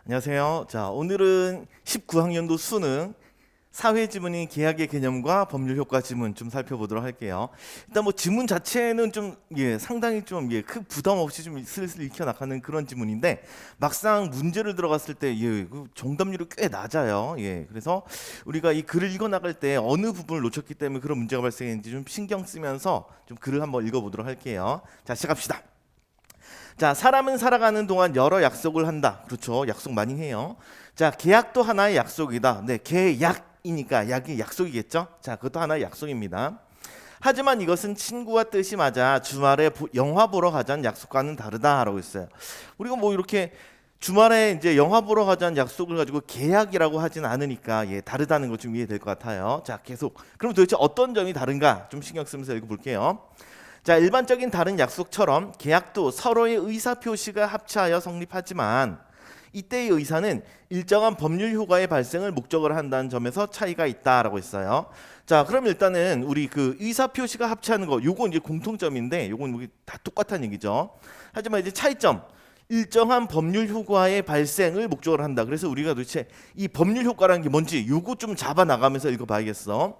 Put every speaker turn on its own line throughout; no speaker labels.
안녕하세요. 자, 오늘은 19학년도 수능 사회 지문인 계약의 개념과 법률 효과 지문 좀 살펴보도록 할게요. 일단 뭐 지문 자체는 좀 상당히 좀 큰 부담 없이 좀 슬슬 익혀 나가는 그런 지문인데 막상 문제를 들어갔을 때 그 정답률이 꽤 낮아요. 그래서 우리가 이 글을 읽어 나갈 때 어느 부분을 놓쳤기 때문에 그런 문제가 발생했는지 좀 신경 쓰면서 좀 글을 한번 읽어 보도록 할게요. 자, 시작합시다. 자, 사람은 살아가는 동안 여러 약속을 한다. 그렇죠. 약속 많이 해요. 자, 계약도 하나의 약속이다. 네, 계약이니까 약이 약속이겠죠. 자, 그것도 하나의 약속입니다. 하지만 이것은 친구와 뜻이 맞아 주말에 영화 보러 가자는 약속과는 다르다라고 했어요. 우리가 뭐 이렇게 주말에 이제 영화 보러 가자는 약속을 가지고 계약이라고 하진 않으니까 다르다는 거 좀 이해될 것 같아요. 자, 계속. 그럼 도대체 어떤 점이 다른가 좀 신경 쓰면서 읽어볼게요. 자, 일반적인 다른 약속처럼 계약도 서로의 의사 표시가 합치하여 성립하지만 이때의 의사는 일정한 법률 효과의 발생을 목적으로 한다는 점에서 차이가 있다라고 했어요. 자, 그럼 일단은 우리 그 의사 표시가 합치하는 거 요건 이제 공통점인데 요건 다 똑같다는 얘기죠. 하지만 이제 차이점, 일정한 법률 효과의 발생을 목적으로 한다. 그래서 우리가 도대체 이 법률 효과라는 게 뭔지 요거 좀 잡아 나가면서 읽어봐야겠어.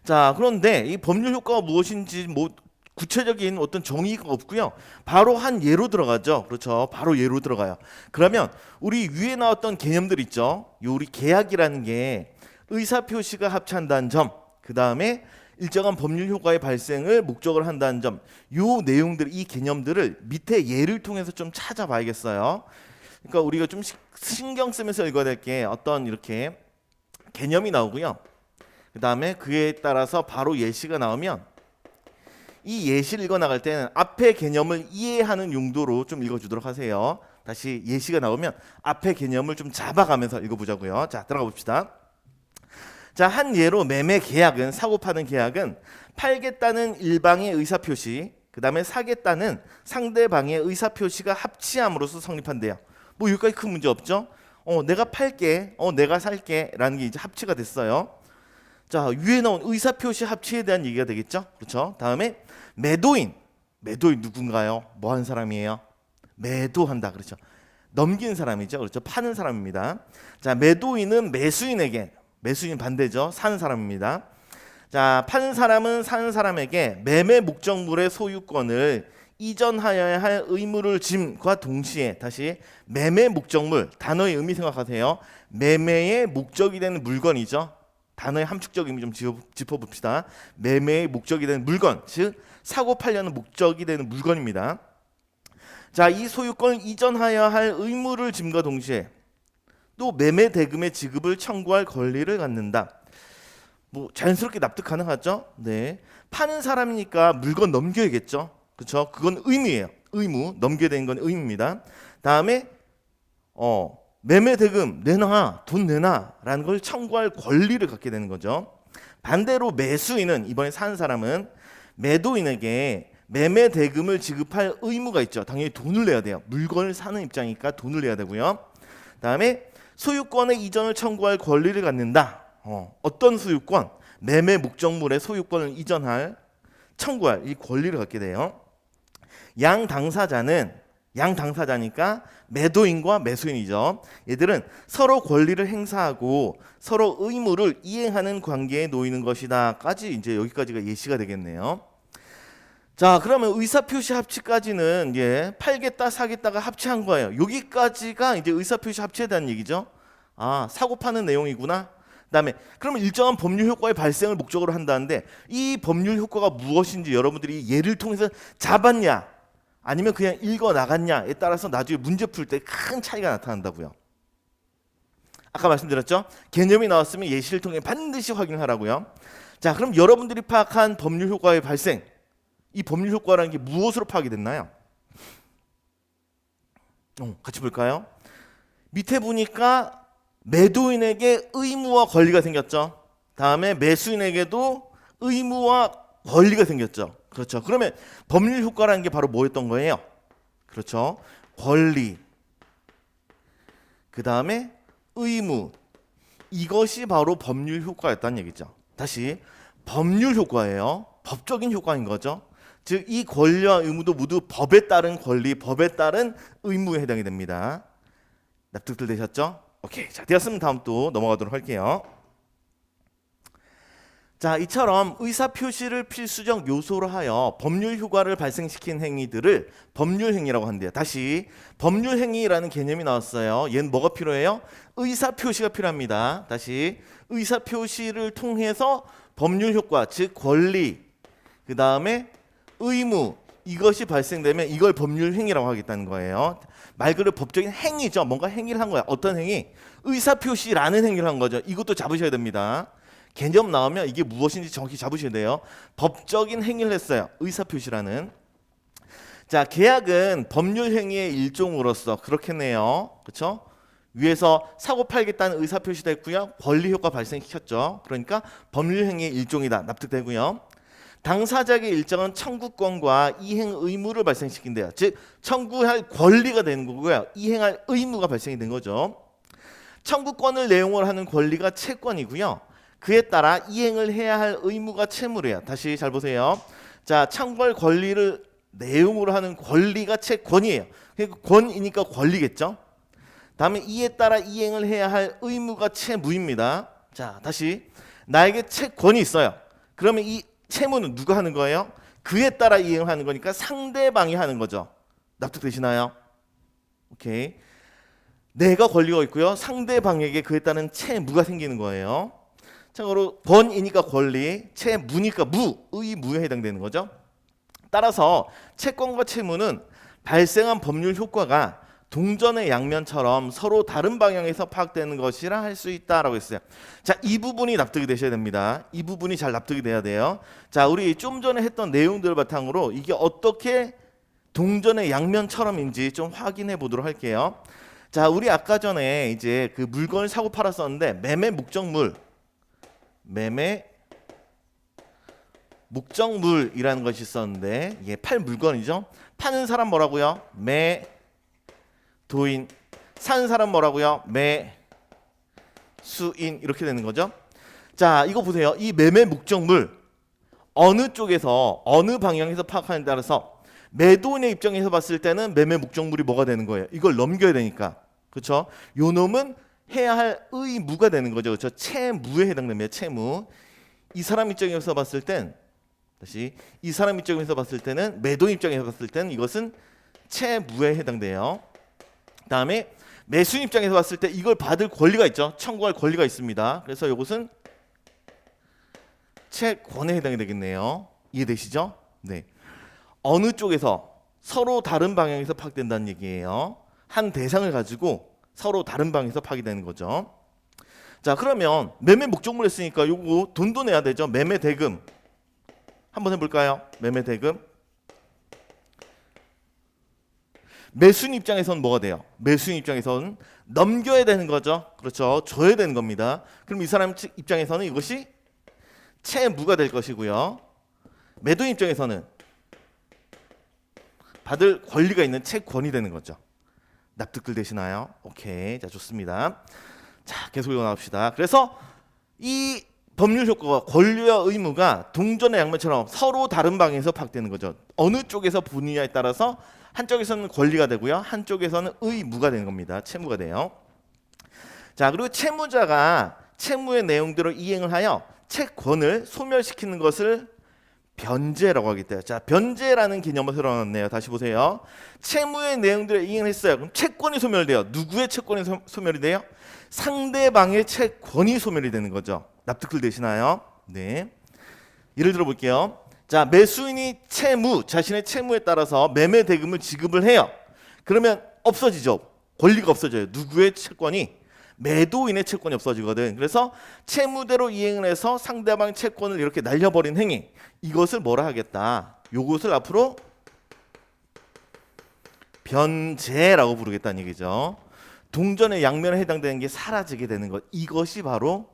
자, 그런데 이 법률 효과가 무엇인지 뭐 구체적인 어떤 정의가 없고요. 바로 한 예로 들어가죠. 그렇죠. 바로 예로 들어가요. 그러면 우리 위에 나왔던 개념들 있죠. 우리 계약이라는 게 의사 표시가 합치한다는 점, 그 다음에 일정한 법률 효과의 발생을 목적으로 한다는 점, 요 내용들, 이 개념들을 밑에 예를 통해서 좀 찾아봐야겠어요. 그러니까 우리가 좀 신경 쓰면서 읽어야 될 게 어떤 이렇게 개념이 나오고요. 그 다음에 그에 따라서 바로 예시가 나오면 이 예시를 읽어 나갈 때는 앞의 개념을 이해하는 용도로 좀 읽어주도록 하세요. 다시 예시가 나오면 앞의 개념을 좀 잡아가면서 읽어보자고요. 자, 들어가 봅시다. 자, 한 예로 매매 계약은, 사고 파는 계약은 팔겠다는 일방의 의사표시, 그 다음에 사겠다는 상대방의 의사표시가 합치함으로써 성립한대요. 뭐 여기까지 큰 문제 없죠? 내가 팔게, 내가 살게 라는 게 이제 합치가 됐어요. 자, 위에 나온 의사표시 합치에 대한 얘기가 되겠죠? 그렇죠? 다음에 매도인 누군가요? 뭐 하는 사람이에요? 매도한다. 그렇죠? 넘기는 사람이죠. 그렇죠? 파는 사람입니다. 자, 매도인은 매수인 반대죠. 사는 사람입니다. 자, 파는 사람은 사는 사람에게 매매 목적물의 소유권을 이전하여야 할 의무를 짐과 동시에, 다시 매매 목적물, 단어의 의미 생각하세요. 매매의 목적이 되는 물건이죠. 단어의 함축적 의미 좀 짚어봅시다. 매매의 목적이 되는 물건, 즉 사고 팔려는 목적이 되는 물건입니다. 자, 이 소유권을 이전하여야 할 의무를 짐과 동시에 또 매매 대금의 지급을 청구할 권리를 갖는다. 뭐 자연스럽게 납득 가능하죠? 네. 파는 사람이니까 물건 넘겨야겠죠. 그렇죠? 그건 의무예요. 의무. 넘겨야 되는 건 의무입니다. 다음에 매매 대금 내놔, 돈 내놔라는 걸 청구할 권리를 갖게 되는 거죠. 반대로 매수인은, 이번에 사는 사람은 매도인에게 매매 대금을 지급할 의무가 있죠. 당연히 돈을 내야 돼요. 물건을 사는 입장이니까 돈을 내야 되고요. 다음에 소유권의 이전을 청구할 권리를 갖는다. 어떤 소유권? 매매 목적물의 소유권을 청구할 이 권리를 갖게 돼요. 양당사자니까 매도인과 매수인이죠. 얘들은 서로 권리를 행사하고 서로 의무를 이행하는 관계에 놓이는 것이다까지 이제 여기까지가 예시가 되겠네요. 자, 그러면 의사표시 합치까지는 팔겠다 사겠다가 합치한 거예요. 여기까지가 이제 의사표시 합치에 대한 얘기죠. 아, 사고 파는 내용이구나. 그다음에 그러면 일정한 법률 효과의 발생을 목적으로 한다는데 이 법률 효과가 무엇인지 여러분들이 예를 통해서 잡았냐? 아니면 그냥 읽어 나갔냐에 따라서 나중에 문제 풀 때 큰 차이가 나타난다고요. 아까 말씀드렸죠? 개념이 나왔으면 예시를 통해 반드시 확인하라고요. 자, 그럼 여러분들이 파악한 법률 효과의 발생, 이 법률 효과라는 게 무엇으로 파악이 됐나요? 같이 볼까요? 밑에 보니까 매도인에게 의무와 권리가 생겼죠. 다음에 매수인에게도 의무와 권리가 생겼죠. 그렇죠. 그러면 법률 효과라는 게 바로 뭐였던 거예요? 그렇죠. 권리, 그 다음에 의무, 이것이 바로 법률 효과였다는 얘기죠. 다시, 법률 효과예요. 법적인 효과인 거죠. 즉 이 권리와 의무도 모두 법에 따른 권리, 법에 따른 의무에 해당이 됩니다. 납득들 되셨죠? 오케이. 자, 되었으면 다음 또 넘어가도록 할게요. 자, 이처럼 의사 표시를 필수적 요소로 하여 법률 효과를 발생시킨 행위들을 법률 행위라고 한대요. 다시 법률 행위라는 개념이 나왔어요. 얘는 뭐가 필요해요? 의사 표시가 필요합니다. 다시 의사 표시를 통해서 법률 효과, 즉 권리, 그 다음에 의무, 이것이 발생되면 이걸 법률 행위라고 하겠다는 거예요. 말 그대로 법적인 행위죠. 뭔가 행위를 한 거야. 어떤 행위? 의사 표시라는 행위를 한 거죠. 이것도 잡으셔야 됩니다. 개념 나오면 이게 무엇인지 정확히 잡으셔야 돼요. 법적인 행위를 했어요. 의사표시라는. 자, 계약은 법률 행위의 일종으로서 그렇겠네요. 그렇죠? 위에서 사고 팔겠다는 의사표시도 했고요. 권리 효과 발생시켰죠. 그러니까 법률 행위의 일종이다. 납득되고요. 당사자에게 일정한 청구권과 이행 의무를 발생시킨대요. 즉 청구할 권리가 되는 거고요. 이행할 의무가 발생이 된 거죠. 청구권을 내용으로 하는 권리가 채권이고요. 그에 따라 이행을 해야 할 의무가 채무래요. 다시 잘 보세요. 자, 청구할 권리를 내용으로 하는 권리가 채권이에요. 그러니까 권이니까 권리겠죠. 다음에 이에 따라 이행을 해야 할 의무가 채무입니다. 자, 다시 나에게 채권이 있어요. 그러면 이 채무는 누가 하는 거예요? 그에 따라 이행을 하는 거니까 상대방이 하는 거죠. 납득되시나요? 오케이. 내가 권리가 있고요. 상대방에게 그에 따른 채무가 생기는 거예요. 참고로 권이니까 권리, 채무니까 의무에 해당되는 거죠. 따라서 채권과 채무는 발생한 법률 효과가 동전의 양면처럼 서로 다른 방향에서 파악되는 것이라 할 수 있다라고 했어요. 자, 이 부분이 납득이 되셔야 됩니다. 이 부분이 잘 납득이 돼야 돼요. 자, 우리 좀 전에 했던 내용들을 바탕으로 이게 어떻게 동전의 양면처럼인지 좀 확인해 보도록 할게요. 자, 우리 아까 전에 이제 그 물건을 사고 팔았었는데 매매 목적물이라는 것이 있었는데 이게 팔 물건이죠. 파는 사람 뭐라고요? 매도인. 사는 사람 뭐라고요? 매수인. 이렇게 되는 거죠. 자, 이거 보세요. 이 매매 목적물 어느 쪽에서 어느 방향에서 파악하는 데 따라서 매도인의 입장에서 봤을 때는 매매 목적물이 뭐가 되는 거예요? 이걸 넘겨야 되니까. 그렇죠? 요 놈은 해야 할 의무가 되는 거죠. 그렇죠? 채무에 해당됩니다. 채무. 이 사람 입장에서 봤을 땐 다시 이 사람 입장에서 봤을 때는 매도 입장에서 봤을 때는 이것은 채무에 해당돼요. 다음에 매수인 입장에서 봤을 때 이걸 받을 권리가 있죠. 청구할 권리가 있습니다. 그래서 이것은 채권에 해당이 되겠네요. 이해되시죠? 네. 어느 쪽에서 서로 다른 방향에서 파악된다는 얘기예요. 한 대상을 가지고 서로 다른 방향에서 파악되는 거죠. 자, 그러면 매매 목적물 했으니까 요거 돈도 내야 되죠. 매매 대금 한번 해볼까요? 매매 대금. 매수인 입장에서는 뭐가 돼요? 매수인 입장에서는 넘겨야 되는 거죠. 그렇죠. 줘야 되는 겁니다. 그럼 이 사람 입장에서는 이것이 채무가 될 것이고요. 매도인 입장에서는 받을 권리가 있는 채권이 되는 거죠. 납득들 되시나요? 오케이. 자, 좋습니다. 자, 계속 이거 나옵시다. 그래서 이 법률 효과가 권리와 의무가 동전의 양면처럼 서로 다른 방향에서 파악되는 거죠. 어느 쪽에서 보느냐에 따라서 한쪽에서는 권리가 되고요. 한쪽에서는 의무가 되는 겁니다. 채무가 돼요. 자, 그리고 채무자가 채무의 내용대로 이행을 하여 채권을 소멸시키는 것을 변제라고 하겠대요. 자, 변제라는 개념을 새로 나왔네요. 다시 보세요. 채무의 내용대로 이행을 했어요. 그럼 채권이 소멸돼요. 누구의 채권이 소멸이 돼요? 상대방의 채권이 소멸이 되는 거죠. 납득들 되시나요? 네. 예를 들어 볼게요. 자, 매수인이 자신의 채무에 따라서 매매 대금을 지급을 해요. 그러면 없어지죠. 권리가 없어져요. 누구의 채권이? 매도인의 채권이 없어지거든. 그래서 채무대로 이행을 해서 상대방 채권을 이렇게 날려버린 행위, 이것을 뭐라 하겠다? 요것을 앞으로 변제라고 부르겠다는 얘기죠. 동전의 양면에 해당되는 게 사라지게 되는 것, 이것이 바로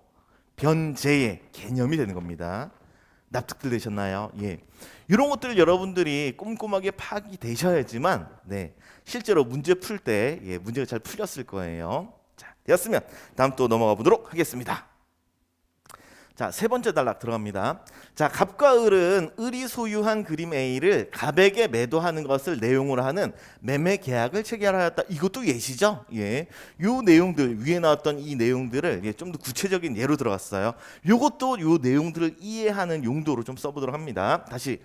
변제의 개념이 되는 겁니다. 납득들 되셨나요? 예. 이런 것들을 여러분들이 꼼꼼하게 파악이 되셔야지만, 네, 실제로 문제 풀 때 문제가 잘 풀렸을 거예요. 자, 되었으면 다음 또 넘어가 보도록 하겠습니다. 자, 세 번째 단락 들어갑니다. 자, 갑과 을은 을이 소유한 그림 A를 갑에게 매도하는 것을 내용으로 하는 매매 계약을 체결하였다. 이것도 예시죠? 예. 요 내용들 위에 나왔던 이 내용들을 좀 더 구체적인 예로 들어갔어요. 요것도 요 내용들을 이해하는 용도로 좀 써보도록 합니다. 다시.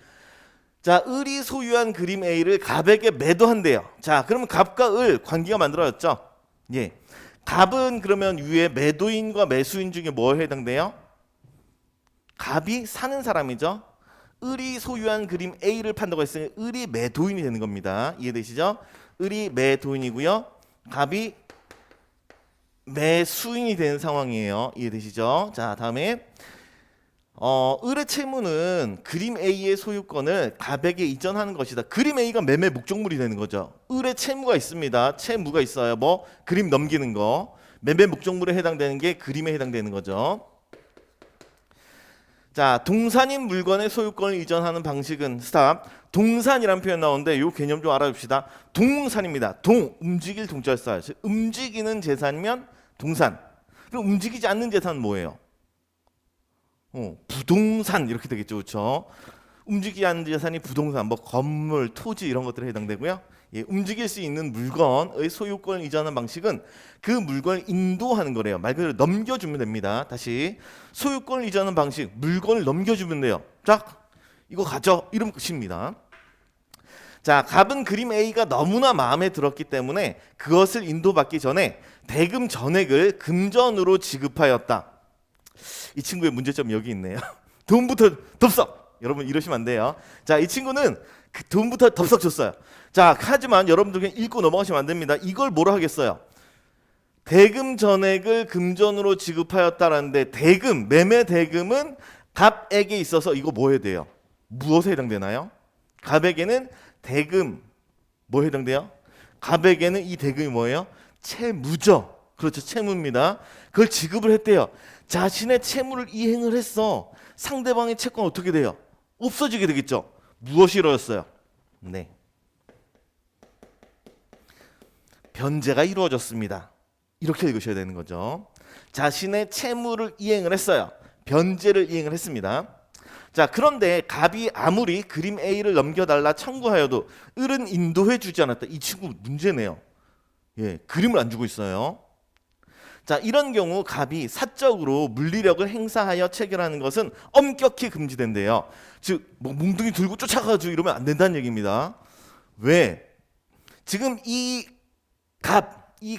자, 을이 소유한 그림 A를 갑에게 매도한대요. 자, 그러면 갑과 을 관계가 만들어졌죠? 예. 갑은 그러면 위에 매도인과 매수인 중에 뭐에 해당돼요? 갑이 사는 사람이죠. 을이 소유한 그림 A를 판다고 했으니 을이 매도인이 되는 겁니다. 이해되시죠? 을이 매도인이고요. 갑이 매수인이 되는 상황이에요. 이해되시죠? 자, 다음에 을의 채무는 그림 A의 소유권을 갑에게 이전하는 것이다. 그림 A가 매매 목적물이 되는 거죠. 을의 채무가 있습니다. 채무가 있어요. 뭐 그림 넘기는 거. 매매 목적물에 해당되는 게 그림에 해당되는 거죠. 자, 동산인 물건의 소유권을 이전하는 방식은 스탑. 동산이라는 표현 나오는데 이 개념 좀 알아줍시다. 동산입니다. 움직일 동자를 써요. 움직이는 재산이면 동산. 그럼 움직이지 않는 재산은 뭐예요? 부동산 이렇게 되겠죠, 그렇죠? 움직이지 않는 재산이 부동산, 뭐 건물, 토지 이런 것들에 해당되고요. 예, 움직일 수 있는 물건의 소유권을 이전하는 방식은 그 물건을 인도하는 거래요. 말 그대로 넘겨주면 됩니다. 다시 소유권을 이전하는 방식, 물건을 넘겨주면 돼요. 쫙 이거 가져 이러면 끝입니다. 자, 갑은 그림 A가 너무나 마음에 들었기 때문에 그것을 인도받기 전에 대금 전액을 금전으로 지급하였다. 이 친구의 문제점이 여기 있네요. 돈부터 덥석. 여러분 이러시면 안 돼요. 자, 이 친구는 그 돈부터 덥석 줬어요. 자, 하지만 여러분들 그냥 읽고 넘어가시면 안 됩니다. 이걸 뭐라 하겠어요? 대금 전액을 금전으로 지급하였다라는데 대금, 매매 대금은 갑에게 있어서 이거 뭐 해야 돼요? 무엇에 해당되나요? 갑에게는 대금 뭐에 해당돼요? 갑에게는 이 대금이 뭐예요? 채무죠. 그렇죠. 채무입니다. 그걸 지급을 했대요. 자신의 채무를 이행을 했어. 상대방의 채권은 어떻게 돼요? 없어지게 되겠죠. 무엇이 이루어졌어요? 네. 변제가 이루어졌습니다. 이렇게 읽으셔야 되는 거죠. 자신의 채무를 이행을 했어요. 변제를 이행을 했습니다. 자, 그런데 갑이 아무리 그림 A를 넘겨달라 청구하여도 을은 인도해 주지 않았다. 이 친구 문제네요. 예, 그림을 안 주고 있어요. 자, 이런 경우 갑이 사적으로 물리력을 행사하여 체결하는 것은 엄격히 금지된대요. 즉, 뭐 몽둥이 들고 쫓아가지고 이러면 안 된다는 얘기입니다. 왜? 지금 이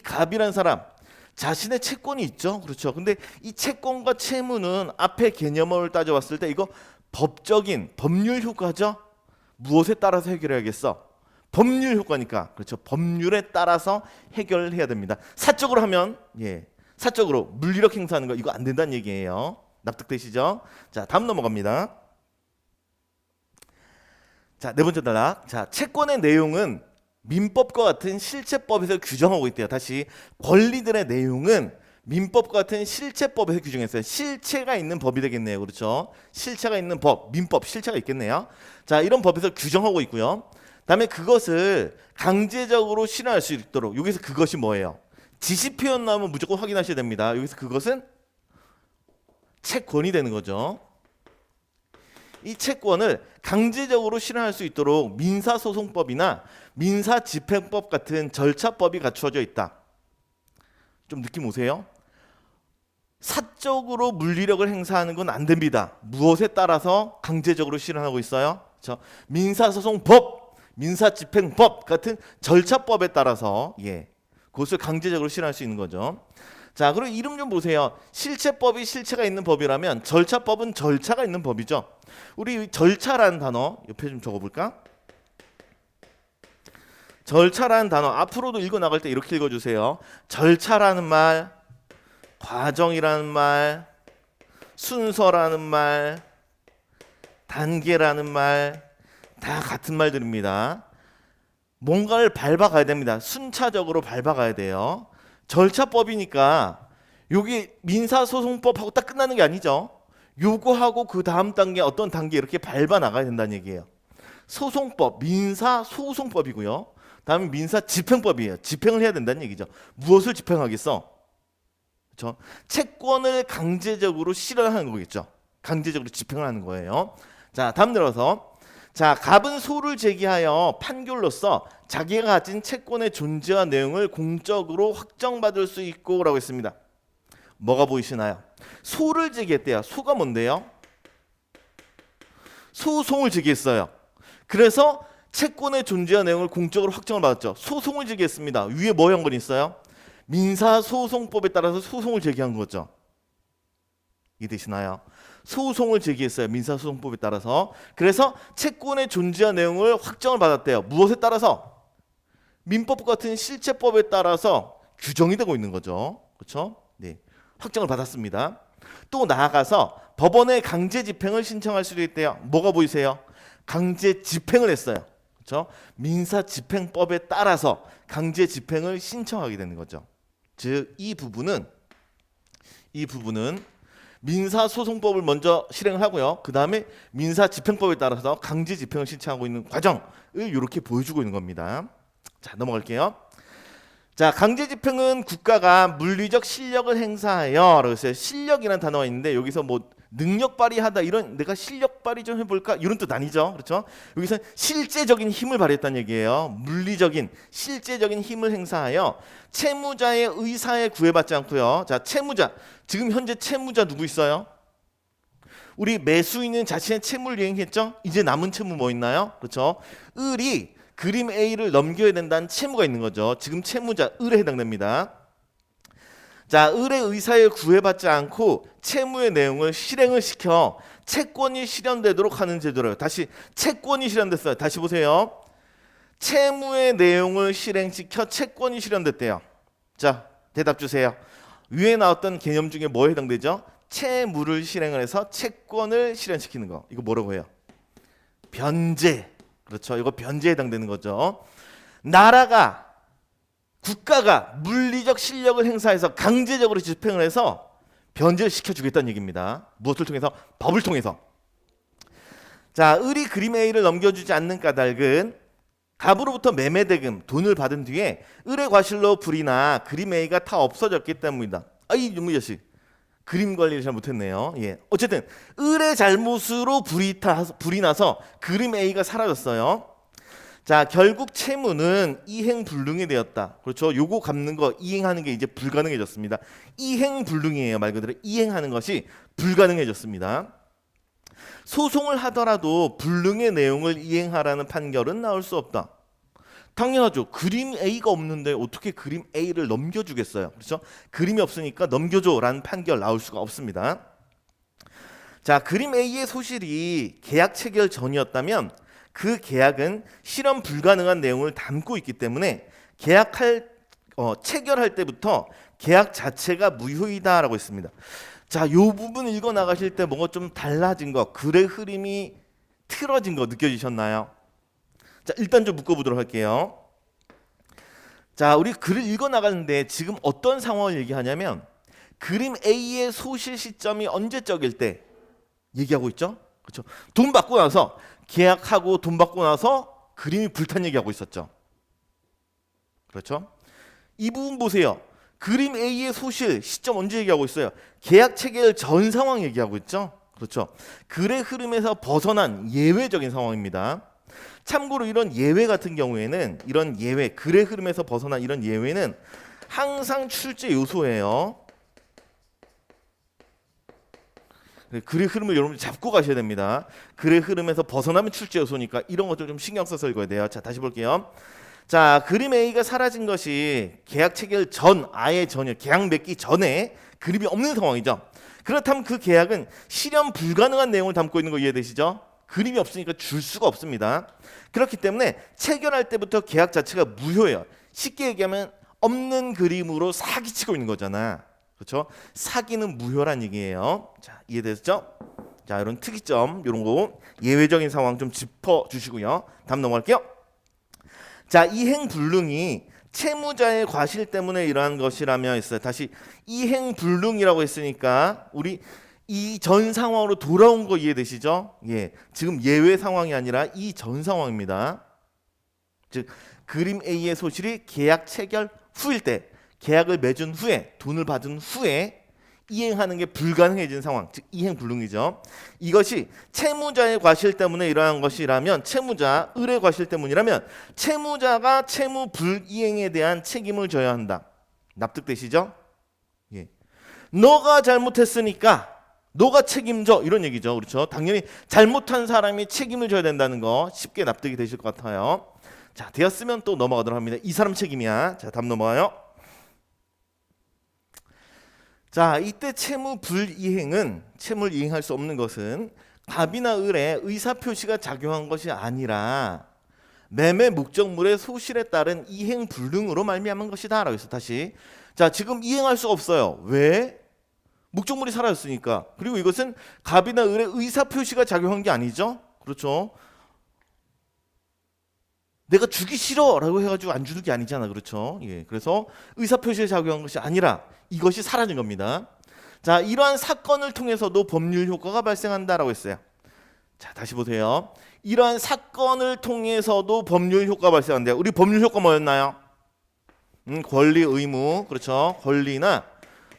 갑이라는 사람 자신의 채권이 있죠. 그렇죠. 근데 이 채권과 채무는 앞에 개념을 따져봤을 때 이거 법적인 법률 효과죠. 무엇에 따라서 해결해야겠어? 법률 효과니까. 그렇죠. 법률에 따라서 해결해야 됩니다. 사적으로 하면 사적으로 물리력 행사하는 거 이거 안 된다는 얘기예요. 납득되시죠? 자, 다음 넘어갑니다. 자, 네 번째 단락. 자, 채권의 내용은 민법과 같은 실체법에서 규정하고 있대요. 다시 권리들의 내용은 민법과 같은 실체법에서 규정했어요. 실체가 있는 법이 되겠네요. 그렇죠? 실체가 있는 법, 민법, 실체가 있겠네요. 자, 이런 법에서 규정하고 있고요. 다음에 그것을 강제적으로 실현할 수 있도록 여기서 그것이 뭐예요? 지시 표현 나오면 무조건 확인하셔야 됩니다. 여기서 그것은 채권이 되는 거죠. 이 채권을 강제적으로 실현할 수 있도록 민사소송법이나 민사집행법 같은 절차법이 갖추어져 있다. 좀 느낌 오세요? 사적으로 물리력을 행사하는 건 안 됩니다. 무엇에 따라서 강제적으로 실현하고 있어요? 그렇죠? 민사소송법, 민사집행법 같은 절차법에 따라서 그것을 강제적으로 실현할 수 있는 거죠. 자, 그리고 이름 좀 보세요. 실체법이 실체가 있는 법이라면 절차법은 절차가 있는 법이죠. 우리 절차라는 단어 옆에 좀 적어볼까? 절차라는 단어 앞으로도 읽어 나갈 때 이렇게 읽어주세요. 절차라는 말, 과정이라는 말, 순서라는 말, 단계라는 말 다 같은 말들입니다. 뭔가를 밟아가야 됩니다. 순차적으로 밟아가야 돼요. 절차법이니까 여기 민사소송법하고 딱 끝나는 게 아니죠. 요거하고 그 다음 단계 어떤 단계 이렇게 밟아 나가야 된다는 얘기예요. 소송법, 민사소송법이고요. 다음에 민사집행법이에요. 집행을 해야 된다는 얘기죠. 무엇을 집행하겠어? 그렇죠? 채권을 강제적으로 실현하는 거겠죠. 강제적으로 집행을 하는 거예요. 자, 다음 들어서 자, 갑은 소를 제기하여 판결로서 자기가 가진 채권의 존재와 내용을 공적으로 확정받을 수 있고라고 했습니다. 뭐가 보이시나요? 소를 제기했대요. 소가 뭔데요? 소송을 제기했어요. 그래서 채권의 존재와 내용을 공적으로 확정을 받았죠. 소송을 제기했습니다. 위에 뭐 한 건 있어요? 민사소송법에 따라서 소송을 제기한 거죠. 이해되시나요? 소송을 제기했어요. 민사소송법에 따라서. 그래서 채권의 존재와 내용을 확정을 받았대요. 무엇에 따라서? 민법 같은 실체법에 따라서 규정이 되고 있는 거죠. 그렇죠? 네. 확정을 받았습니다. 또 나아가서 법원에 강제 집행을 신청할 수도 있대요. 뭐가 보이세요? 강제 집행을 했어요. 그렇죠? 민사집행법에 따라서 강제 집행을 신청하게 되는 거죠. 즉 이 부분은 민사소송법을 먼저 실행을 하고요. 그 다음에 민사집행법에 따라서 강제 집행을 신청하고 있는 과정을 이렇게 보여주고 있는 겁니다. 자, 넘어갈게요. 자, 강제 집행은 국가가 물리적 실력을 행사하여, 그래서 실력이라는 단어가 있는데 여기서 뭐 능력 발휘하다 이런 내가 실력 발휘 좀 해볼까 이런 뜻 아니죠, 그렇죠? 여기서 실제적인 힘을 발휘했다는 얘기예요. 물리적인 실제적인 힘을 행사하여 채무자의 의사에 구애받지 않고요. 자, 채무자 지금 현재 채무자 누구 있어요? 우리 매수인은 자신의 채무를 이행했죠. 이제 남은 채무 뭐 있나요? 그렇죠? 을이 그림 A를 넘겨야 된다는 채무가 있는 거죠. 지금 채무자 을에 해당됩니다. 자, 을의 의사에 구애받지 않고 채무의 내용을 실행을 시켜 채권이 실현되도록 하는 제도래요. 다시 채권이 실현됐어요. 다시 보세요. 채무의 내용을 실행시켜 채권이 실현됐대요. 자, 대답 주세요. 위에 나왔던 개념 중에 뭐에 해당되죠? 채무를 실행을 해서 채권을 실현시키는 거. 이거 뭐라고 해요? 변제. 그렇죠. 이거 변제에 해당되는 거죠. 국가가 물리적 실력을 행사해서 강제적으로 집행을 해서 변제를 시켜주겠다는 얘기입니다. 무엇을 통해서? 법을 통해서. 자, 을이 그림 A를 넘겨주지 않는 까닭은 갑으로부터 매매대금 돈을 받은 뒤에 을의 과실로 불이 나 그림 A가 다 없어졌기 때문이다. 이 윤무 자식 그림 관리를 잘 못했네요. 예, 어쨌든 을의 잘못으로 불이 나서 그림 A가 사라졌어요. 자, 결국 채무는 이행불능이 되었다. 그렇죠? 요거 갚는 거 이행하는 게 이제 불가능해졌습니다. 이행불능이에요. 말 그대로 이행하는 것이 불가능해졌습니다. 소송을 하더라도 불능의 내용을 이행하라는 판결은 나올 수 없다. 당연하죠. 그림 A가 없는데 어떻게 그림 A를 넘겨주겠어요. 그렇죠? 그림이 없으니까 넘겨줘라는 판결 나올 수가 없습니다. 자, 그림 A의 소실이 계약 체결 전이었다면 그 계약은 실현 불가능한 내용을 담고 있기 때문에 체결할 때부터 계약 자체가 무효이다라고 했습니다. 자, 요 부분 읽어 나가실 때 뭔가 좀 달라진 거, 글의 흐름이 틀어진 거 느껴지셨나요? 자, 일단 좀 묶어보도록 할게요. 자, 우리 글을 읽어 나가는데 지금 어떤 상황을 얘기하냐면 그림 A의 소실 시점이 언제적일 때 얘기하고 있죠? 그렇죠? 돈 받고 나서 계약하고 돈 받고 나서 그림이 불탄 얘기하고 있었죠. 그렇죠? 이 부분 보세요. 그림 A의 소실 시점 언제 얘기하고 있어요? 계약 체결 전 상황 얘기하고 있죠. 그렇죠? 글의 흐름에서 벗어난 예외적인 상황입니다. 참고로 이런 예외 같은 경우에는 글의 흐름에서 벗어난 이런 예외는 항상 출제 요소예요. 글의 흐름을 여러분들 잡고 가셔야 됩니다. 글의 흐름에서 벗어나면 출제 요소니까 이런 것들 좀 신경 써서 읽어야 돼요. 자, 다시 볼게요. 자, 그림 A가 사라진 것이 계약 체결 전, 계약 맺기 전에 그림이 없는 상황이죠. 그렇다면 그 계약은 실현 불가능한 내용을 담고 있는 거 이해되시죠? 그림이 없으니까 줄 수가 없습니다. 그렇기 때문에 체결할 때부터 계약 자체가 무효예요. 쉽게 얘기하면 없는 그림으로 사기치고 있는 거잖아. 그렇죠? 사기는 무효란 얘기예요. 자, 이해되셨죠? 자, 이런 특이점, 이런 거 예외적인 상황 좀 짚어 주시고요. 다음 넘어갈게요. 자, 이행불능이 채무자의 과실 때문에 일어난 것이라며 했어요. 다시 이행불능이라고 했으니까 우리 이 전 상황으로 돌아온 거 이해되시죠? 예, 지금 예외 상황이 아니라 이 전 상황입니다. 즉 그림 A의 소실이 계약 체결 후일 때 계약을 맺은 후에 돈을 받은 후에 이행하는 게 불가능해진 상황, 즉 이행불능이죠. 이것이 채무자의 과실 때문에 일어난 것이라면, 채무자 을의 과실 때문이라면 채무자가 채무 불이행에 대한 책임을 져야 한다. 납득되시죠? 예. 너가 잘못했으니까 너가 책임져, 이런 얘기죠. 그렇죠? 당연히 잘못한 사람이 책임을 져야 된다는 거 쉽게 납득이 되실 것 같아요. 자, 되었으면 또 넘어가도록 합니다. 이 사람 책임이야. 자, 다음 넘어가요. 자, 이때 채무 불이행은, 채무를 이행할 수 없는 것은 갑이나 을의 의사표시가 작용한 것이 아니라 매매 목적물의 소실에 따른 이행 불능으로 말미암은 것이다 라고 해서 다시, 자, 지금 이행할 수 없어요. 왜? 목적물이 사라졌으니까. 그리고 이것은 갑이나 을의 의사표시가 작용한 게 아니죠. 그렇죠? 내가 주기 싫어 라고 해가지고 안 주는 게 아니잖아. 그렇죠? 예, 그래서 의사표시에 작용한 것이 아니라 이것이 사라진 겁니다. 자, 이러한 사건을 통해서도 법률 효과가 발생한다라고 했어요. 자, 다시 보세요. 이러한 사건을 통해서도 법률 효과가 발생한대요. 우리 법률 효과 뭐였나요? 권리, 의무. 그렇죠? 권리나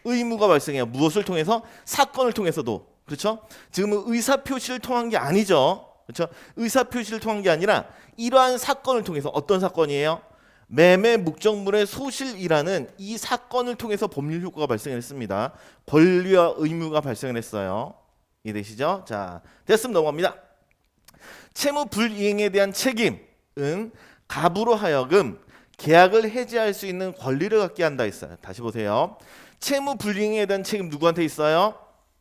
의무가 발생해요. 무엇을 통해서? 사건을 통해서도. 그렇죠? 지금은 의사표시를 통한 게 아니죠. 그렇죠? 의사표시를 통한 게 아니라 이러한 사건을 통해서. 어떤 사건이에요? 매매 목적물의 소실이라는 이 사건을 통해서 법률 효과가 발생했습니다. 권리와 의무가 발생했어요. 이해되시죠? 자, 됐으면 넘어갑니다. 채무 불이행에 대한 책임은 갑으로 하여금 계약을 해지할 수 있는 권리를 갖게 한다 했어요. 다시 보세요. 채무 불이행에 대한 책임 누구한테 있어요?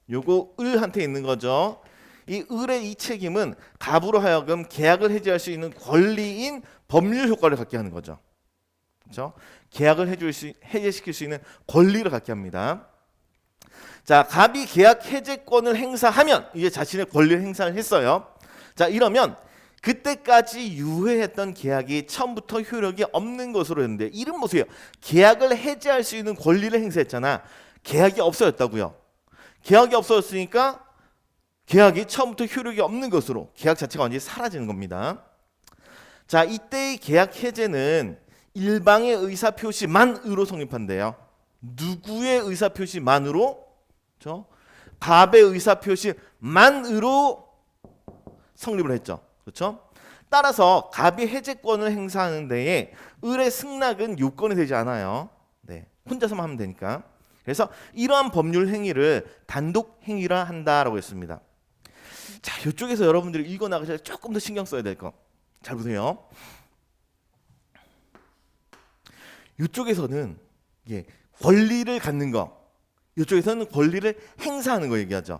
요거 을한테 있는 거죠. 이 을의 이 책임은 갑으로 하여금 계약을 해지할 수 있는 권리인 법률 효과를 갖게 하는 거죠. 그렇죠? 계약을 해제시킬 수 있는 권리를 갖게 합니다. 자, 갑이 계약 해제권을 행사하면 이제 자신의 권리를 행사를 했어요. 자, 이러면 그때까지 유효했던 계약이 처음부터 효력이 없는 것으로 했는데, 이름 보세요. 계약을 해제할 수 있는 권리를 행사했잖아. 계약이 없어졌다고요. 계약이 없어졌으니까 계약이 처음부터 효력이 없는 것으로 계약 자체가 완전히 사라지는 겁니다. 자, 이때의 계약 해제는 일방의 의사표시만으로 성립한대요. 누구의 의사표시만으로? 그렇죠? 갑의 의사표시만으로 성립을 했죠. 그렇죠? 따라서 갑이 해제권을 행사하는 데에 을의 승낙은 요건이 되지 않아요. 네, 혼자서만 하면 되니까. 그래서 이러한 법률 행위를 단독 행위라 한다라고 했습니다. 자, 이쪽에서 여러분들이 읽어 나가셔서 조금 더 신경 써야 될 거. 잘 보세요. 이쪽에서는 권리를 갖는 거, 이쪽에서는 권리를 행사하는 거 얘기하죠.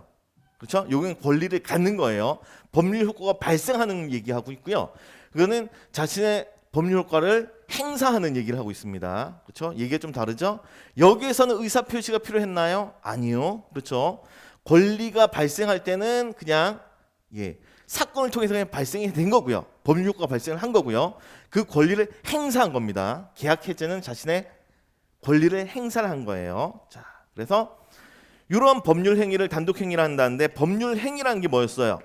그렇죠? 여기는 권리를 갖는 거예요. 법률 효과가 발생하는 얘기하고 있고요. 그거는 자신의 법률 효과를 행사하는 얘기를 하고 있습니다. 그렇죠? 얘기가 좀 다르죠? 여기에서는 의사 표시가 필요했나요? 아니요. 그렇죠? 권리가 발생할 때는 그냥 사건을 통해서 그냥 발생이 된 거고요. 법률 효과가 발생을 한 거고요. 그 권리를 행사한 겁니다. 계약 해제는 자신의 권리를 행사를 한 거예요. 자, 그래서 이런 법률 행위를 단독 행위라 한다는데, 법률 행위라는 게 뭐였어요?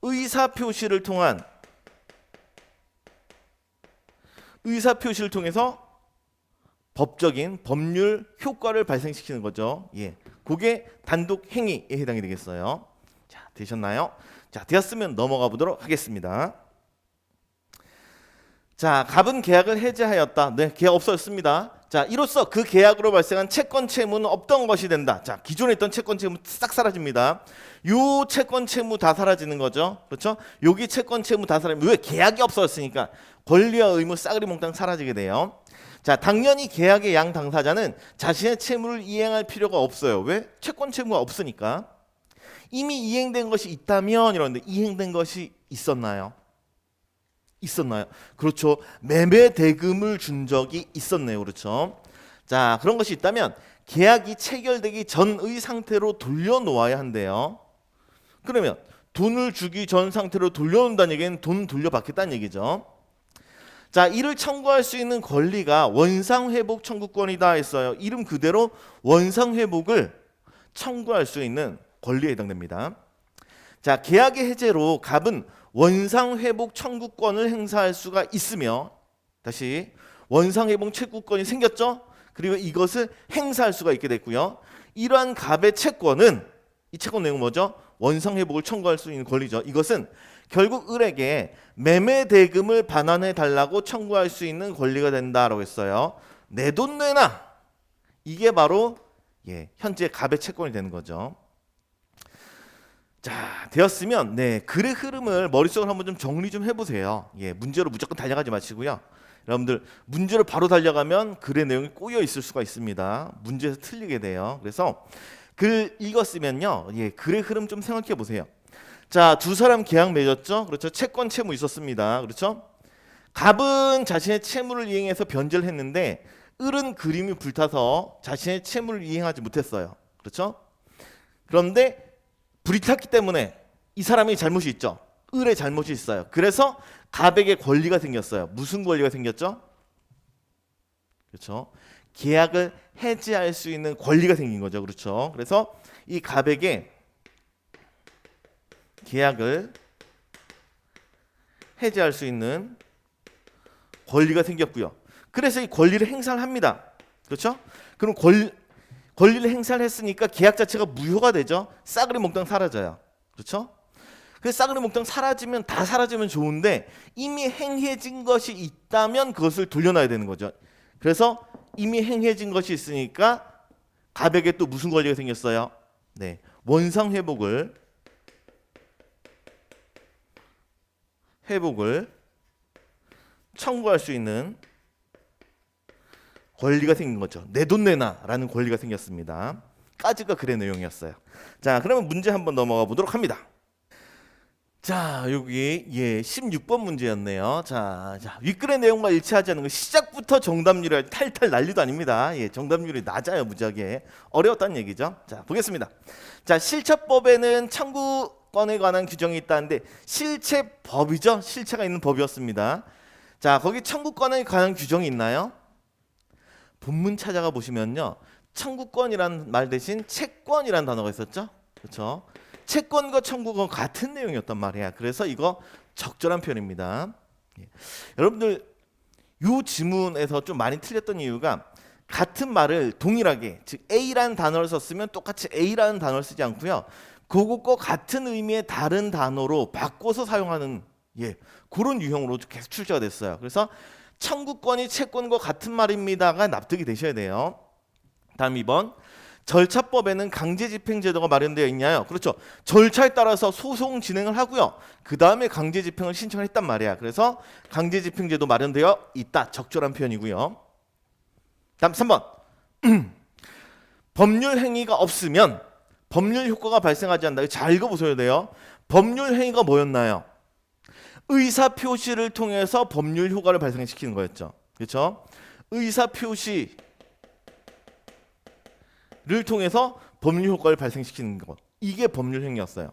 의사 표시를 통해서 법적인 법률 효과를 발생시키는 거죠. 그게 단독 행위에 해당이 되겠어요. 자, 되셨나요? 자, 되었으면 넘어가 보도록 하겠습니다. 자, 갑은 계약을 해제하였다. 네, 계약 없어졌습니다. 자, 이로써 그 계약으로 발생한 채권 채무는 없던 것이 된다. 자, 기존에 있던 채권 채무 싹 사라집니다. 요 채권 채무 다 사라지는 거죠. 그렇죠? 여기 채권 채무 다 사라지면, 왜? 계약이 없어졌으니까 권리와 의무 싸그리 몽땅 사라지게 돼요. 자, 당연히 계약의 양 당사자는 자신의 채무를 이행할 필요가 없어요. 왜? 채권 채무가 없으니까. 이미 이행된 것이 있다면 이러는데, 이행된 것이 있었나요? 그렇죠. 매매 대금을 준 적이 있었네요. 그렇죠. 자, 그런 것이 있다면 계약이 체결되기 전의 상태로 돌려놓아야 한대요. 그러면 돈을 주기 전 상태로 돌려놓는다는 얘기는 돈 돌려받겠다는 얘기죠. 자, 이를 청구할 수 있는 권리가 원상회복 청구권이다 했어요. 이름 그대로 원상회복을 청구할 수 있는 권리에 해당됩니다. 자, 계약의 해제로 갑은 원상회복 청구권을 행사할 수가 있으며, 다시 원상회복 청구권이 생겼죠? 그리고 이것을 행사할 수가 있게 됐고요. 이러한 갑의 채권은 이 채권 내용은 뭐죠? 원상 회복을 청구할 수 있는 권리죠. 이것은 결국 을에게 매매 대금을 반환해 달라고 청구할 수 있는 권리가 된다라고 했어요. 내 돈 내놔. 이게 바로 현재 갑의 채권이 되는 거죠. 자, 되었으면 글의 흐름을 머릿속으로 한번 좀 정리 좀 해보세요. 문제로 무조건 달려가지 마시고요. 여러분들 문제로 바로 달려가면 글의 내용이 꼬여 있을 수가 있습니다. 문제에서 틀리게 돼요. 그래서 글 읽었으면요, 글의 흐름 좀 생각해 보세요. 자, 두 사람 계약 맺었죠. 그렇죠. 채권 채무 있었습니다. 그렇죠. 갑은 자신의 채무를 이행해서 변제를 했는데 을은 그림이 불타서 자신의 채무를 이행하지 못했어요. 그렇죠. 그런데 불이 탔기 때문에 이 사람이 잘못이 있죠. 을의 잘못이 있어요. 그래서 갑에게 권리가 생겼어요. 무슨 권리가 생겼죠? 그렇죠. 계약을 해지할 수 있는 권리가 생긴 거죠. 그렇죠. 그래서 이 갑에게 계약을 해지할 수 있는 권리가 생겼고요. 그래서 이 권리를 행사를 합니다. 그렇죠? 그럼 권리를 행사를 했으니까 계약 자체가 무효가 되죠. 싸그리 몽땅 사라져요. 그렇죠? 그 싸그리 몽땅 사라지면 다 사라지면 좋은데 이미 행해진 것이 있다면 그것을 돌려놔야 되는 거죠. 그래서 이미 행해진 것이 있으니까 갑에게 또 무슨 권리가 생겼어요? 원상 회복을 청구할 수 있는 권리가 생긴 거죠. 내 돈 내놔라는 권리가 생겼습니다. 까지가 글의 내용이었어요. 자, 그러면 문제 한번 넘어가 보도록 합니다. 자, 여기 16번 문제였네요. 자, 윗글의 내용과 일치하지 않는 거 시작부터 정답률이 탈탈 난리도 아닙니다. 정답률이 낮아요. 무지하게 어려웠다는 얘기죠. 자, 보겠습니다. 자, 실체법에는 청구권에 관한 규정이 있다는데 실체법이죠. 실체가 있는 법이었습니다. 자, 거기 청구권에 관한 규정이 있나요? 본문 찾아가 보시면요, 청구권이란 말 대신 채권이란 단어가 있었죠. 그렇죠? 채권과 청구권 같은 내용이었단 말이야. 그래서 이거 적절한 표현입니다. 여러분들 이 지문에서 좀 많이 틀렸던 이유가 같은 말을 동일하게, 즉 A라는 단어를 썼으면 똑같이 A라는 단어를 쓰지 않고요, 그것과 같은 의미의 다른 단어로 바꿔서 사용하는 그런 유형으로 계속 출제가 됐어요. 그래서 청구권이 채권과 같은 말입니다가 납득이 되셔야 돼요. 다음 2번. 절차법에는 강제집행제도가 마련되어 있냐요? 그렇죠. 절차에 따라서 소송 진행을 하고요, 그 다음에 강제집행을 신청을 했단 말이야. 그래서 강제집행제도 마련되어 있다. 적절한 표현이고요. 다음 3번. 법률 행위가 없으면 법률 효과가 발생하지 않는다. 잘 읽어보셔야 돼요. 법률 행위가 뭐였나요? 의사표시를 통해서 법률 효과를 발생시키는 거였죠. 그렇죠? 의사표시를 통해서 법률 효과를 발생시키는 것, 이게 법률 행위였어요.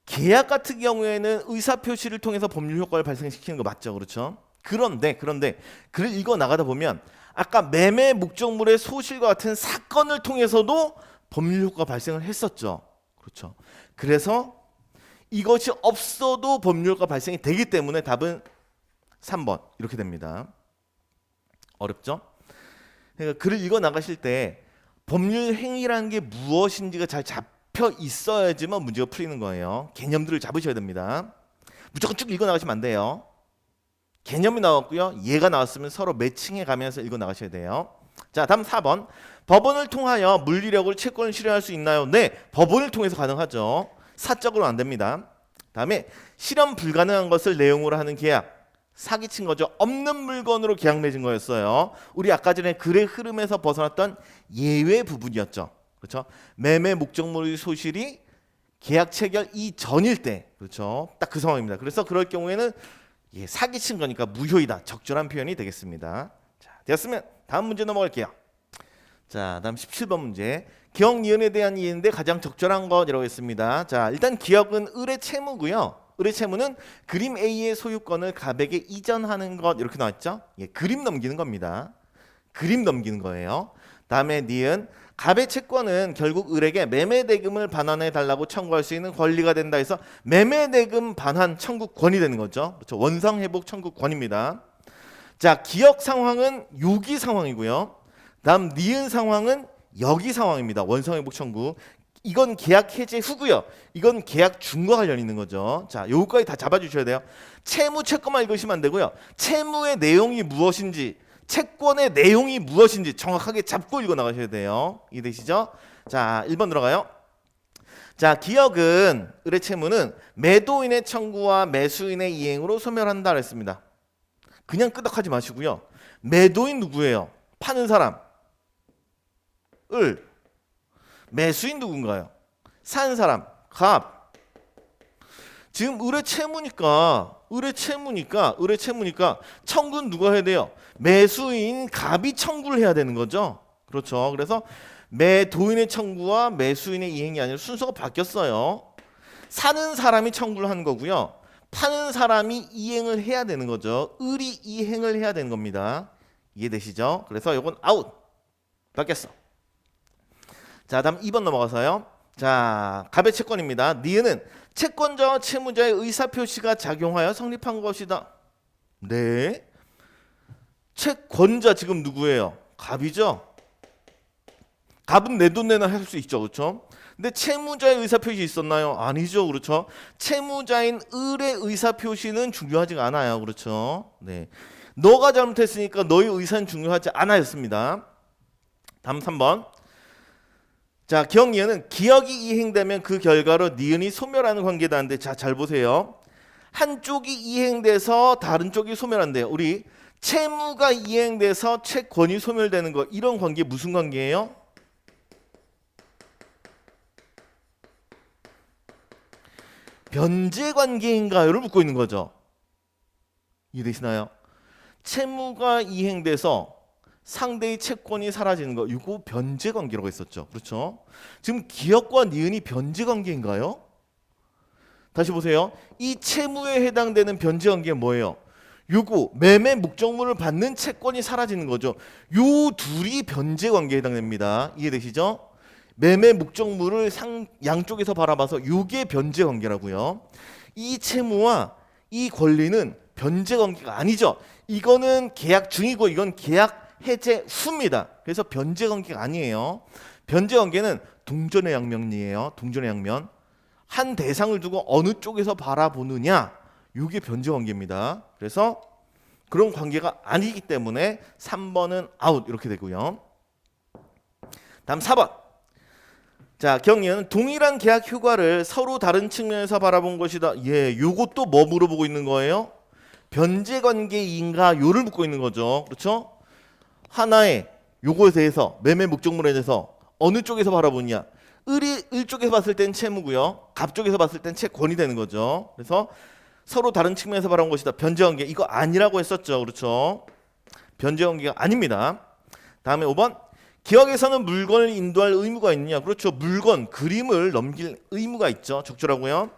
계약 같은 경우에는 의사표시를 통해서 법률 효과를 발생시키는 거 맞죠? 그렇죠? 그런데 글을 읽어 나가다 보면 아까 매매 목적물의 소실과 같은 사건을 통해서도 법률 효과가 발생을 했었죠. 그렇죠? 그래서 이것이 없어도 법률효과 발생이 되기 때문에 답은 3번 이렇게 됩니다. 어렵죠? 그러니까 글을 읽어 나가실 때 법률 행위라는 게 무엇인지가 잘 잡혀 있어야지만 문제가 풀리는 거예요. 개념들을 잡으셔야 됩니다. 무조건 쭉 읽어 나가시면 안 돼요. 개념이 나왔고요, 예가 나왔으면 서로 매칭해 가면서 읽어 나가셔야 돼요. 자, 다음 4번. 법원을 통하여 물리력을 채권을 실현할 수 있나요? 네, 법원을 통해서 가능하죠. 사적으로 안 됩니다. 다음에 실현 불가능한 것을 내용으로 하는 계약, 사기친 거죠. 없는 물건으로 계약 맺은 거였어요. 우리 아까 전에 글의 흐름에서 벗어났던 예외 부분이었죠. 그렇죠? 매매 목적물의 소실이 계약 체결 이전일 때, 그렇죠? 딱 그 상황입니다. 그래서 그럴 경우에는 사기친 거니까 무효이다. 적절한 표현이 되겠습니다. 자, 되었으면 다음 문제 넘어갈게요. 자, 다음 17번 문제. 기억 니은에 대한 이해인데 가장 적절한 것이라고 했습니다. 자, 일단 기억은 을의 채무고요. 을의 채무는 그림 A의 소유권을 갑에게 이전하는 것, 이렇게 나왔죠. 그림 넘기는 겁니다. 그림 넘기는 거예요. 다음에 니은, 갑의 채권은 결국 을에게 매매대금을 반환해 달라고 청구할 수 있는 권리가 된다 해서 매매대금 반환 청구권이 되는 거죠. 그렇죠. 원상회복 청구권입니다. 자, 기역 상황은 여기 상황이고요. 다음 니은 상황은 여기 상황입니다. 원상회복 청구. 이건 계약 해제 후고요. 이건 계약 중과 관련 있는 거죠. 자, 요거까지 다 잡아주셔야 돼요. 채무 채권만 읽으시면 안 되고요. 채무의 내용이 무엇인지, 채권의 내용이 무엇인지 정확하게 잡고 읽어 나가셔야 돼요. 이해되시죠? 자, 1번 들어가요. 자, 기역은 의뢰 채무는 매도인의 청구와 매수인의 이행으로 소멸한다 그랬습니다. 그냥 끄덕하지 마시고요. 매도인 누구예요? 파는 사람. 을. 매수인 누군가요? 사는 사람. 갑. 지금 의뢰 채무니까 청구는 누가 해야 돼요? 매수인 갑이 청구를 해야 되는 거죠. 그렇죠. 그래서 매도인의 청구와 매수인의 이행이 아니라 순서가 바뀌었어요. 사는 사람이 청구를 하는 거고요. 파는 사람이 이행을 해야 되는 거죠. 을이 이행을 해야 되는 겁니다. 이해되시죠? 그래서 이건 아웃. 바뀌었어. 자, 다음 2번 넘어가서요. 자, 갑의 채권입니다. 니은은 채권자와 채무자의 의사표시가 작용하여 성립한 것이다. 네. 채권자 지금 누구예요? 갑이죠? 갑은 내 돈 내나 할 수 있죠. 그렇죠? 근데 채무자의 의사표시 있었나요? 아니죠. 그렇죠? 채무자인 을의 의사표시는 중요하지 않아요. 그렇죠? 네. 너가 잘못했으니까 너의 의사는 중요하지 않아였습니다. 다음 3번. 자, 기억니은은 기억이 이행되면 그 결과로 니은이 소멸하는 관계다는데, 자, 잘 보세요. 한쪽이 이행돼서 다른 쪽이 소멸한대요. 우리 채무가 이행돼서 채권이 소멸되는 거, 이런 관계 무슨 관계예요? 변제 관계인가요를 묻고 있는 거죠. 이해되시나요? 채무가 이행돼서 상대의 채권이 사라지는 거, 이거 변제 관계라고 했었죠. 그렇죠? 지금 기역과 니은이 변제 관계인가요? 다시 보세요. 이 채무에 해당되는 변제 관계는 뭐예요? 요거 매매 목적물을 받는 채권이 사라지는 거죠. 요 둘이 변제 관계에 해당됩니다. 이해되시죠? 매매 목적물을 양쪽에서 바라봐서 요게 변제 관계라고요. 이 채무와 이 권리는 변제 관계가 아니죠. 이거는 계약 중이고 이건 계약 해제 후입니다. 그래서 변제 관계가 아니에요. 변제 관계는 동전의 양면이에요. 동전의 양면. 한 대상을 두고 어느 쪽에서 바라보느냐, 이게 변제 관계입니다. 그래서 그런 관계가 아니기 때문에 3번은 아웃 이렇게 되고요. 다음 4번. 자, 경리는 동일한 계약 효과를 서로 다른 측면에서 바라본 것이다. 예, 요것도 뭐 물어보고 있는 거예요? 변제 관계인가 요를 묻고 있는 거죠. 그렇죠? 하나의 요거에 대해서 매매 목적물에 대해서 어느 쪽에서 바라보냐. 을 쪽에서 봤을 땐 채무고요. 갑 쪽에서 봤을 땐 채권이 되는 거죠. 그래서 서로 다른 측면에서 바라본 것이다. 변제 관계 이거 아니라고 했었죠. 그렇죠? 변제 관계가 아닙니다. 다음에 5번. 기억에서는 물건을 인도할 의무가 있느냐. 그렇죠. 물건, 그림을 넘길 의무가 있죠. 적절하고요.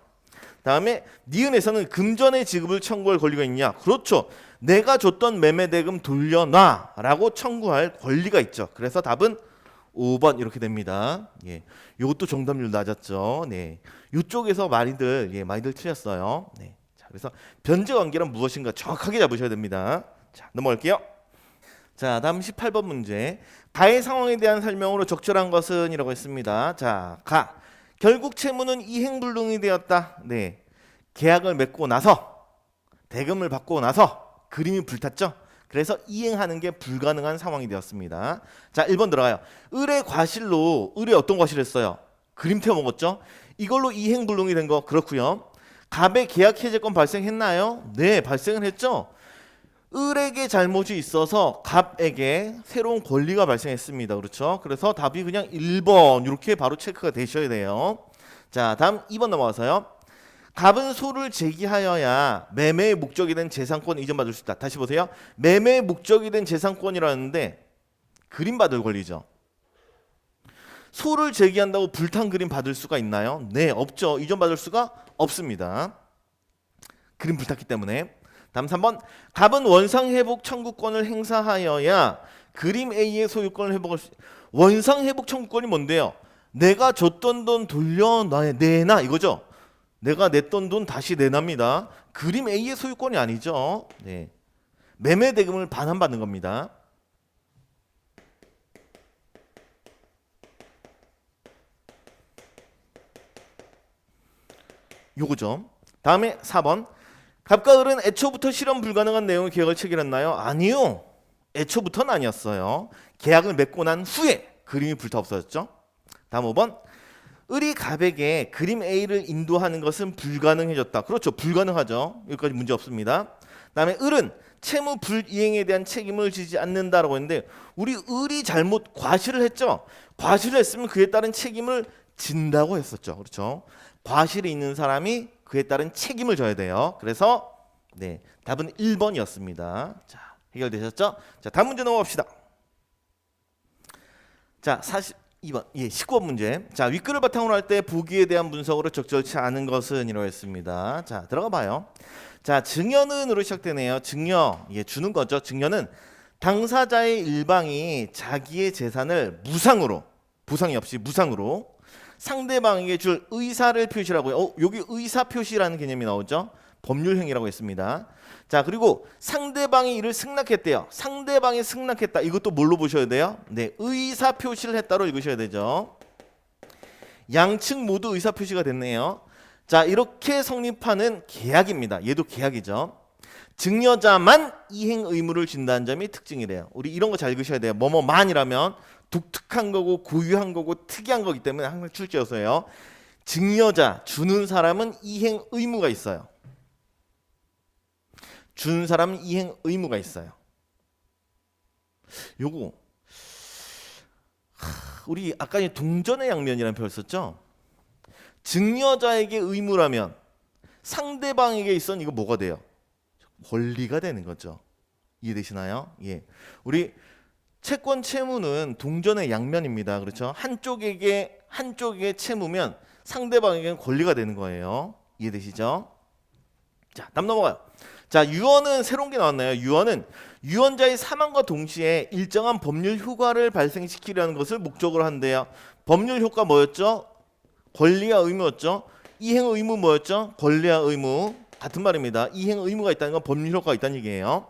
다음에 니은에서는 금전의 지급을 청구할 권리가 있느냐. 그렇죠. 내가 줬던 매매대금 돌려놔 라고 청구할 권리가 있죠. 그래서 답은 5번 이렇게 됩니다. 예, 이것도 정답률 낮았죠. 네, 이쪽에서 많이들 틀렸어요. 네, 자, 그래서 변제 관계란 무엇인가 정확하게 잡으셔야 됩니다. 자, 넘어갈게요. 자, 다음 18번 문제. 가의 상황에 대한 설명으로 적절한 것은 이라고 했습니다. 자, 가. 결국 채무는 이행불능이 되었다. 네, 계약을 맺고 나서 대금을 받고 나서 그림이 불탔죠. 그래서 이행하는 게 불가능한 상황이 되었습니다. 자, 1번 들어가요. 을의 과실로, 을이 어떤 과실을 했어요? 그림 태워 먹었죠. 이걸로 이행불능이 된 거 그렇고요. 갑의 계약 해제권 발생했나요? 네, 발생을 했죠. 을에게 잘못이 있어서 갑에게 새로운 권리가 발생했습니다. 그렇죠? 그래서 답이 그냥 1번 이렇게 바로 체크가 되셔야 돼요. 자, 다음 2번 넘어가서요. 갑은 소를 제기하여야 매매의 목적이 된 재산권을 이전받을 수 있다. 다시 보세요. 매매의 목적이 된 재산권이라는데 그림 받을 권리죠. 소를 제기한다고 불탄 그림 받을 수가 있나요? 네, 없죠. 이전받을 수가 없습니다. 그림 불탔기 때문에. 다음 3번. 갑은 원상회복 청구권을 행사하여야 그림 A의 소유권을 회복할 수. 원상회복 청구권이 뭔데요? 내가 줬던 돈 돌려내나 이거죠. 내가 냈던 돈 다시 내납니다. 그림 A의 소유권이 아니죠. 네. 매매 대금을 반환받는 겁니다. 요거죠. 다음에 4번. 갑과 을은 애초부터 실현 불가능한 내용의 계약을 체결했나요? 아니요. 애초부터는 아니었어요. 계약을 맺고 난 후에 그림이 불타 없어졌죠. 다음 5번. 을이 갑에게 그림 A를 인도하는 것은 불가능해졌다. 그렇죠. 불가능하죠. 여기까지 문제 없습니다. 다음에 을은 채무 불이행에 대한 책임을 지지 않는다라고 했는데 우리 을이 잘못 과실을 했죠. 과실을 했으면 그에 따른 책임을 진다고 했었죠. 그렇죠. 과실이 있는 사람이 그에 따른 책임을 져야 돼요. 그래서 네, 답은 1번이었습니다. 자, 해결되셨죠? 자, 다음 문제 넘어갑시다. 자, 42번. 예, 19번 문제. 자, 윗글을 바탕으로 할 때 보기에 대한 분석으로 적절치 않은 것은 이라고 했습니다. 자, 들어가 봐요. 자, 증여는으로 시작되네요. 증여. 예, 주는 거죠. 증여는 당사자의 일방이 자기의 재산을 무상으로, 보상이 없이 무상으로 상대방에게 줄 의사를 표시라고요. 여기 의사 표시라는 개념이 나오죠. 법률 행위라고 했습니다. 자, 그리고 상대방이 이를 승낙했대요. 상대방이 승낙했다. 이것도 뭘로 보셔야 돼요? 네, 의사 표시를 했다로 읽으셔야 되죠. 양측 모두 의사 표시가 됐네요. 자, 이렇게 성립하는 계약입니다. 얘도 계약이죠. 증여자만 이행 의무를 진다는 점이 특징이래요. 우리 이런 거 잘 읽으셔야 돼요. 뭐뭐만이라면 독특한 거고 고유한 거고 특이한 거기 때문에 항상 출제여서요. 증여자, 주는 사람은 이행 의무가 있어요. 주는 사람은 이행 의무가 있어요. 요거 우리 아까 동전의 양면이라는 표현을 썼죠. 증여자에게 의무라면 상대방에게 있어는 이거 뭐가 돼요? 권리가 되는 거죠. 이해되시나요? 예. 우리 채권 채무는 동전의 양면입니다. 그렇죠? 한쪽에게 채무면 상대방에게는 권리가 되는 거예요. 이해되시죠? 자, 다음 넘어가요. 자, 유언은 새로운 게 나왔나요? 유언은 유언자의 사망과 동시에 일정한 법률 효과를 발생시키려는 것을 목적으로 한대요. 법률 효과 뭐였죠? 권리와 의무였죠. 이행 의무 뭐였죠? 권리와 의무. 같은 말입니다. 이행 의무가 있다는 건 법률 효과가 있다는 얘기예요.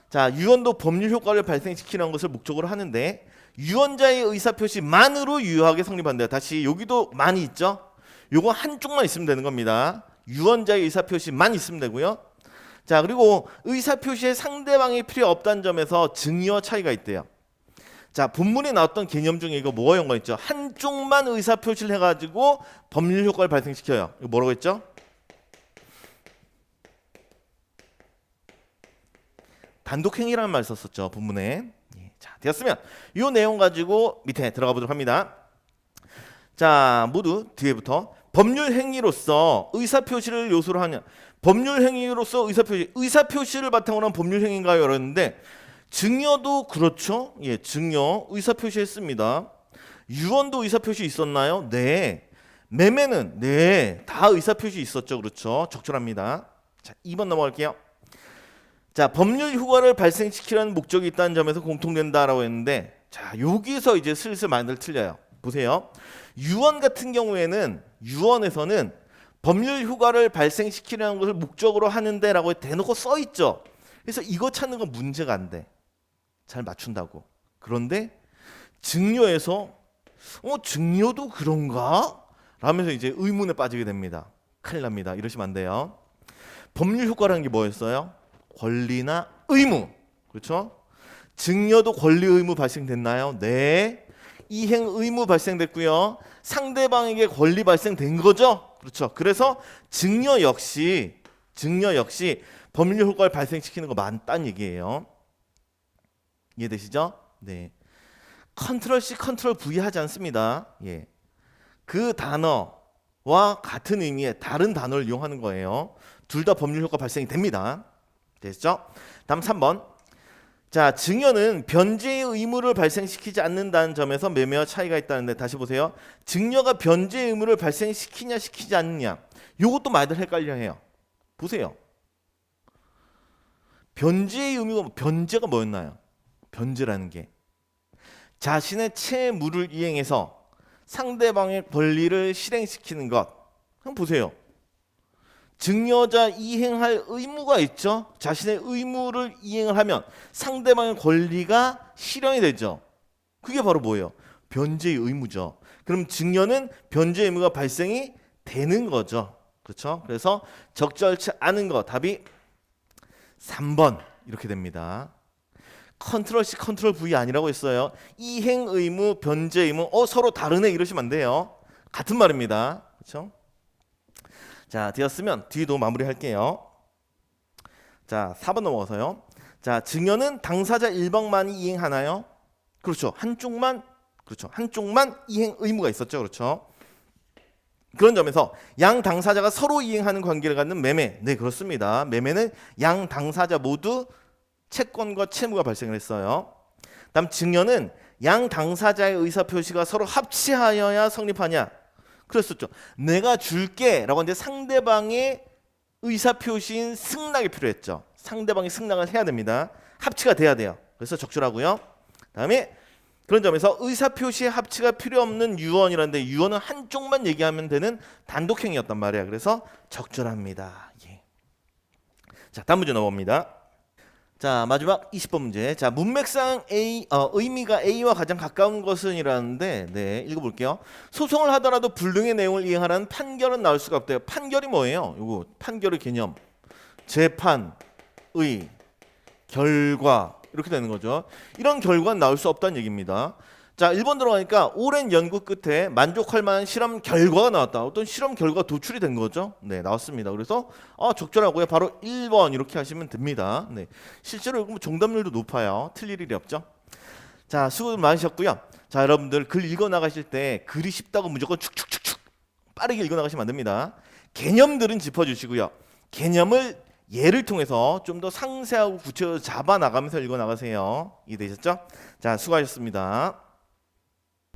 자, 유언도 법률 효과를 발생시키는 것을 목적으로 하는데 유언자의 의사표시만으로 유효하게 성립한대요. 다시 여기도 만이 있죠. 요거 한쪽만 있으면 되는 겁니다. 유언자의 의사표시만 있으면 되고요. 자, 그리고 의사표시에 상대방이 필요 없다는 점에서 증여 차이가 있대요. 자, 본문에 나왔던 개념 중에 이거 뭐가 연관있죠? 한쪽만 의사표시를 해가지고 법률 효과를 발생시켜요. 이거 뭐라고 했죠? 단독행위라는 말 썼었죠. 본문에. 자, 되었으면 이 내용 가지고 밑에 들어가 보도록 합니다. 자, 모두 뒤에부터 법률 행위로서 의사표시를 요소로 하냐. 법률 행위로서 의사표시를 바탕으로 한 법률 행위인가요? 이러는데 증여도 그렇죠. 예, 증여 의사표시 했습니다. 유언도 의사표시 있었나요? 네. 매매는 네, 다 의사표시 있었죠. 그렇죠. 적절합니다. 자, 2번 넘어갈게요. 자, 법률 효과를 발생시키려는 목적이 있다는 점에서 공통된다라고 했는데 자, 여기서 이제 슬슬 많이들 틀려요. 보세요. 유언 같은 경우에는 유언에서는 법률 효과를 발생시키려는 것을 목적으로 하는데라고 대놓고 써 있죠. 그래서 이거 찾는 건 문제가 안 돼. 잘 맞춘다고. 그런데 증여에서 증여도 그런가? 라면서 이제 의문에 빠지게 됩니다. 큰일 납니다. 이러시면 안 돼요. 법률 효과라는 게 뭐였어요? 권리나 의무. 그렇죠? 증여도 권리 의무 발생됐나요? 네. 이행 의무 발생됐고요. 상대방에게 권리 발생된 거죠. 그렇죠. 그래서 증여 역시 법률 효과를 발생시키는 거 맞다는 얘기예요. 이해되시죠? 네. 컨트롤 C, 컨트롤 V 하지 않습니다. 예. 그 단어와 같은 의미의 다른 단어를 이용하는 거예요. 둘 다 법률 효과 발생이 됩니다. 됐죠? 다음 3번. 자, 증여는 변제의 의무를 발생시키지 않는다는 점에서 매매와 차이가 있다는데 다시 보세요. 증여가 변제의 의무를 발생시키냐 시키지 않느냐. 요것도 많이들 헷갈려 해요. 보세요. 변제의 의무가 변제가 뭐였나요? 변제라는 게 자신의 채무를 이행해서 상대방의 권리를 실행시키는 것. 한번 보세요. 증여자 이행할 의무가 있죠. 자신의 의무를 이행을 하면 상대방의 권리가 실현이 되죠. 그게 바로 뭐예요? 변제의 의무죠. 그럼 증여는 변제 의무가 발생이 되는 거죠. 그렇죠? 그래서 적절치 않은 거 답이 3번 이렇게 됩니다. 컨트롤 C 컨트롤 V 아니라고 했어요. 이행 의무, 변제 의무 서로 다르네 이러시면 안 돼요. 같은 말입니다. 그렇죠? 자, 되었으면 뒤도 마무리할게요. 자, 4번 넘어가서요. 자, 증여는 당사자 일방만이 이행하나요? 그렇죠. 한쪽만 이행 의무가 있었죠. 그렇죠. 그런 점에서 양 당사자가 서로 이행하는 관계를 갖는 매매. 네, 그렇습니다. 매매는 양 당사자 모두 채권과 채무가 발생을 했어요. 다음 증여는 양 당사자의 의사표시가 서로 합치하여야 성립하냐. 그랬었죠. 내가 줄게라고 하는데 상대방의 의사표시인 승낙이 필요했죠. 상대방이 승낙을 해야 됩니다. 합치가 돼야 돼요. 그래서 적절하고요. 다음에 그런 점에서 의사표시의 합치가 필요 없는 유언이라는데 유언은 한쪽만 얘기하면 되는 단독행위였단 말이야. 그래서 적절합니다. 예. 자, 다음 문제 넘어갑니다. 자, 마지막 20번 문제. 자, 문맥상 의미가 A와 가장 가까운 것은 이라는데, 네, 읽어볼게요. 소송을 하더라도 불능의 내용을 이행하라는 판결은 나올 수가 없대요. 판결이 뭐예요? 요거 판결의 개념. 재판, 의, 결과 이렇게 되는 거죠. 이런 결과는 나올 수 없다는 얘기입니다. 자, 1번 들어가니까 오랜 연구 끝에 만족할 만한 실험 결과가 나왔다. 어떤 실험 결과가 도출이 된 거죠. 네, 나왔습니다. 그래서 적절하고요. 바로 1번 이렇게 하시면 됩니다. 네, 실제로 읽으면 정답률도 높아요. 틀릴 일이 없죠. 자, 수고 많으셨고요. 자, 여러분들 글 읽어 나가실 때 글이 쉽다고 무조건 축축축축 빠르게 읽어 나가시면 안 됩니다. 개념들은 짚어주시고요. 개념을 예를 통해서 좀 더 상세하고 구체적으로 잡아 나가면서 읽어 나가세요. 이해되셨죠? 자, 수고하셨습니다.